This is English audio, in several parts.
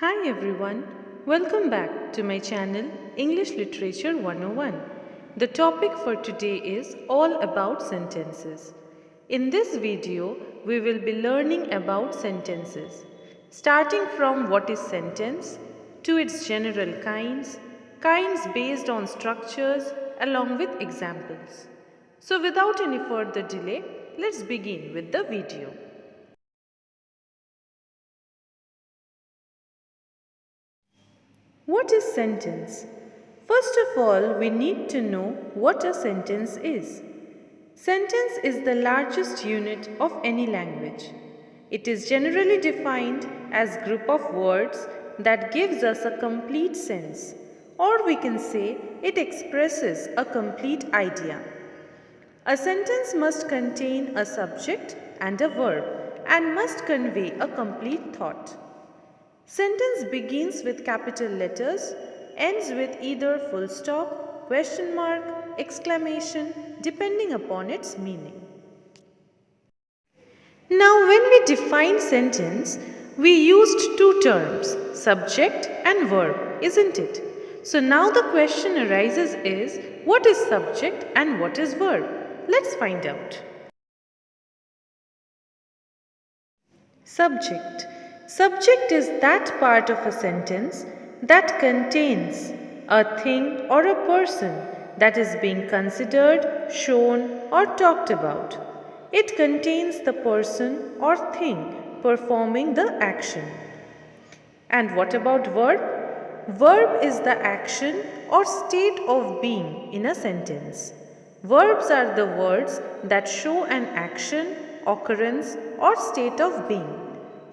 Hi everyone, welcome back to my channel English Literature 101. The topic for today is all about sentences. In this video, we will be learning about sentences, starting from what is sentence, to its general kinds, kinds based on structures along with examples. So without any further delay, let's begin with the video. What is sentence? First of all, we need to know what a sentence is. Sentence is the largest unit of any language. It is generally defined as group of words that gives us a complete sense, or we can say it expresses a complete idea. A sentence must contain a subject and a verb and must convey a complete thought. Sentence begins with capital letters, ends with either full stop, question mark, exclamation, depending upon its meaning. Now, when we define sentence, we used two terms, subject and verb, isn't it? So now the question arises is, what is subject and what is verb? Let's find out. Subject. Subject is that part of a sentence that contains a thing or a person that is being considered, shown, or talked about. It contains the person or thing performing the action. And what about verb? Verb is the action or state of being in a sentence. Verbs are the words that show an action, occurrence, or state of being.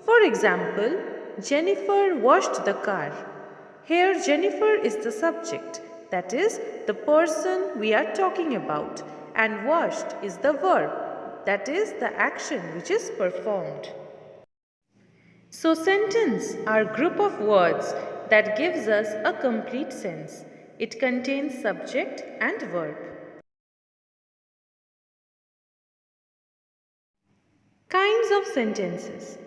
For example, Jennifer washed the car. Here, Jennifer is the subject, that is, the person we are talking about, and washed is the verb, that is, the action which is performed. So, sentence are group of words that gives us a complete sense. It contains subject and verb. Kinds of sentences.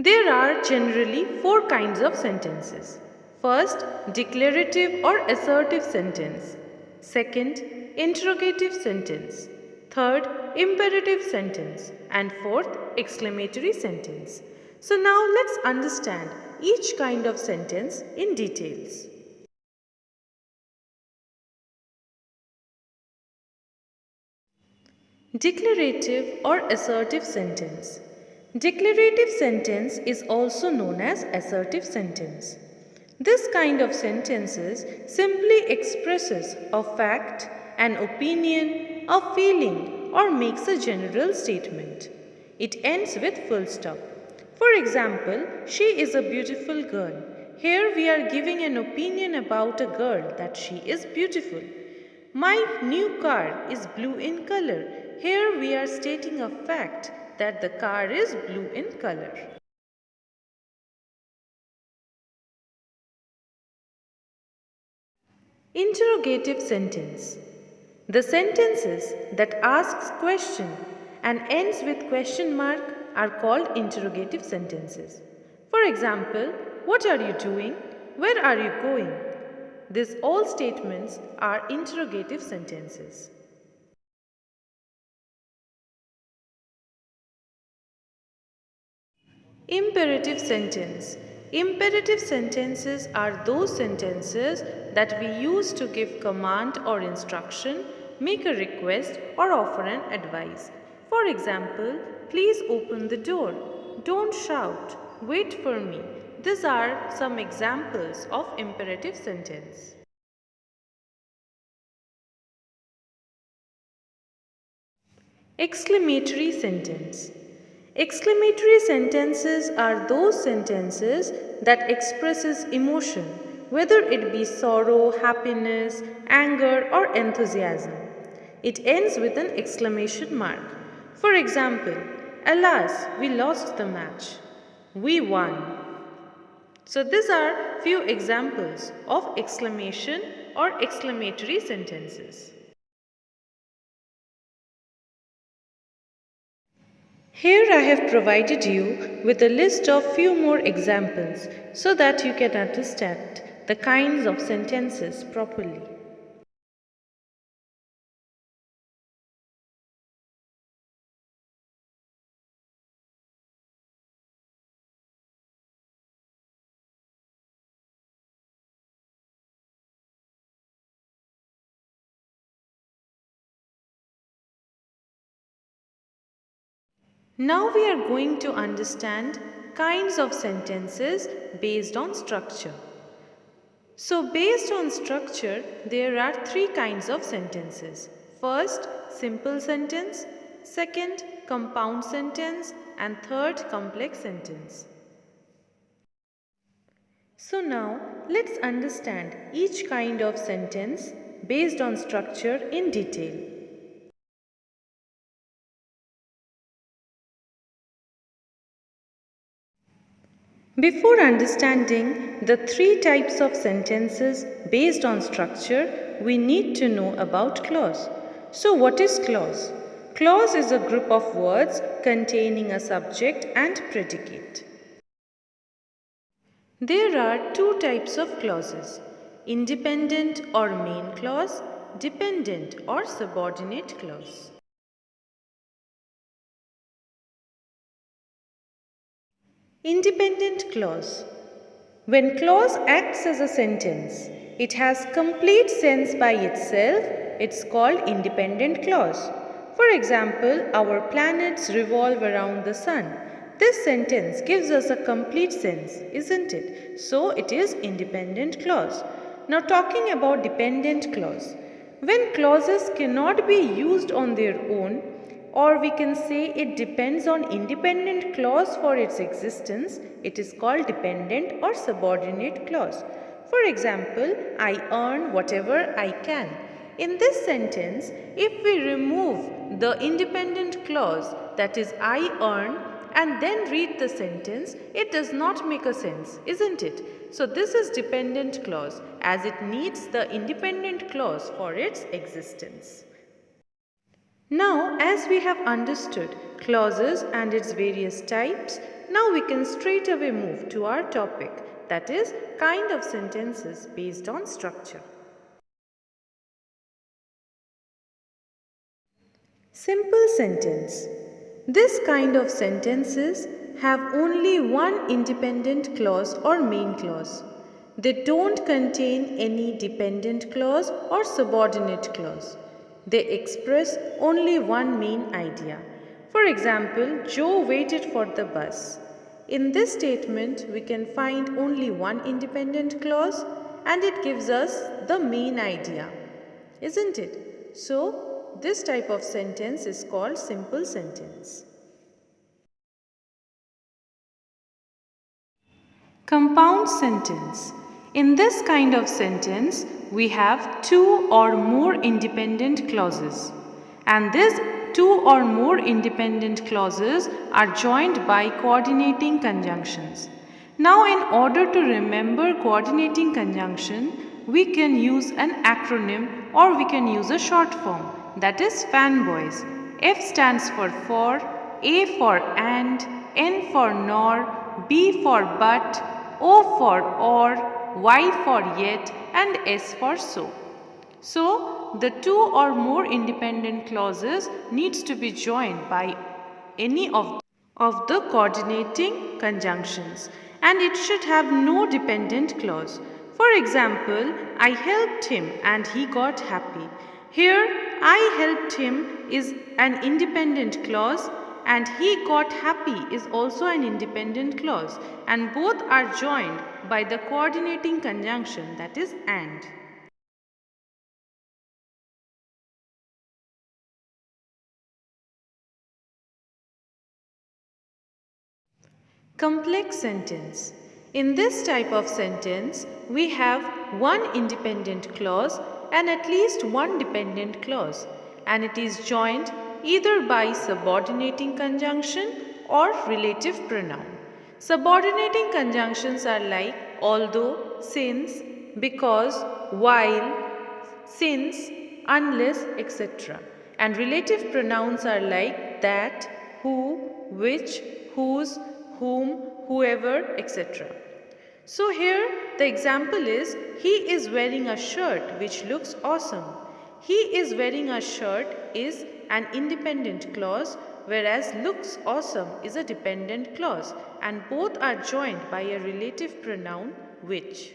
There are generally four kinds of sentences. First, declarative or assertive sentence. Second, interrogative sentence. Third, imperative sentence. And fourth, exclamatory sentence. So now let's understand each kind of sentence in details. Declarative or assertive sentence. Declarative sentence is also known as assertive sentence. This kind of sentences simply expresses a fact, an opinion, a feeling, or makes a general statement. It ends with full stop. For example, she is a beautiful girl. Here we are giving an opinion about a girl that she is beautiful. My new car is blue in color. Here we are stating a fact that the car is blue in color. Interrogative sentence. The sentences that asks question and ends with question mark are called interrogative sentences. For example, what are you doing? Where are you going? These all statements are interrogative sentences. Imperative sentence. Imperative sentences are those sentences that we use to give command or instruction, make a request, or offer an advice. For example, please open the door. Don't shout. Wait for me. These are some examples of imperative sentence. Exclamatory sentence. Exclamatory sentences are those sentences that expresses emotion, whether it be sorrow, happiness, anger, or enthusiasm. It ends with an exclamation mark. For example, alas, we lost the match. We won. So these are few examples of exclamation or exclamatory sentences. Here I have provided you with a list of few more examples so that you can understand the kinds of sentences properly. Now we are going to understand kinds of sentences based on structure. So based on structure, there are three kinds of sentences. First, simple sentence. Second, compound sentence. And third, complex sentence. So now let's understand each kind of sentence based on structure in detail. Before understanding the three types of sentences based on structure, we need to know about clause. So what is clause? Clause is a group of words containing a subject and predicate. There are two types of clauses: independent or main clause, dependent or subordinate clause. Independent clause. When clause acts as a sentence, it has complete sense by itself, it's called independent clause. For example, our planets revolve around the sun. This sentence gives us a complete sense, isn't it? So it is independent clause. Now talking about dependent clause. When clauses cannot be used on their own, or we can say it depends on independent clause for its existence, it is called dependent or subordinate clause. For example, I earn whatever I can. In this sentence, if we remove the independent clause, that is I earn, and then read the sentence, it does not make a sense, isn't it? So this is dependent clause as it needs the independent clause for its existence. Now, as we have understood clauses and its various types, now we can straight away move to our topic, that is, kind of sentences based on structure. Simple sentence. This kind of sentences have only one independent clause or main clause. They don't contain any dependent clause or subordinate clause. They express only one main idea. For example, Joe waited for the bus. In this statement, we can find only one independent clause and it gives us the main idea, isn't it? So, this type of sentence is called simple sentence. Compound sentence. In this kind of sentence, we have two or more independent clauses. And these two or more independent clauses are joined by coordinating conjunctions. Now, in order to remember coordinating conjunction, we can use an acronym or we can use a short form, that is fanboys. F stands for, A for and, N for nor, B for but, O for or, Y for yet, and S for so. So, the two or more independent clauses needs to be joined by any of the coordinating conjunctions, and it should have no dependent clause. For example, I helped him and he got happy. Here, I helped him is an independent clause and he got happy is also an independent clause, and both are joined by the coordinating conjunction, that is and. Complex sentence. In this type of sentence, we have one independent clause and at least one dependent clause, and it is joined either by subordinating conjunction or relative pronoun. Subordinating conjunctions are like although, since, because, while, since, unless, etc. And relative pronouns are like that, who, which, whose, whom, whoever, etc. So here the example is, he is wearing a shirt which looks awesome. He is wearing a shirt is an independent clause, whereas looks awesome is a dependent clause, and both are joined by a relative pronoun which.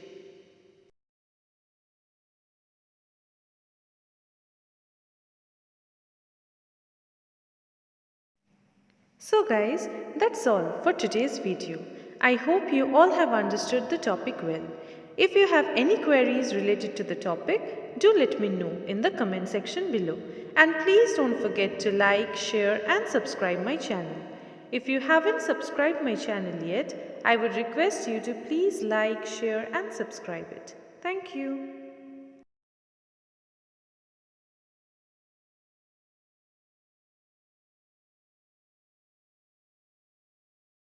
So guys, that's all for today's video. I hope you all have understood the topic well. If you have any queries related to the topic, do let me know in the comment section below. And please don't forget to like, share and subscribe my channel. If you haven't subscribed my channel yet, I would request you to please like, share and subscribe it. Thank you.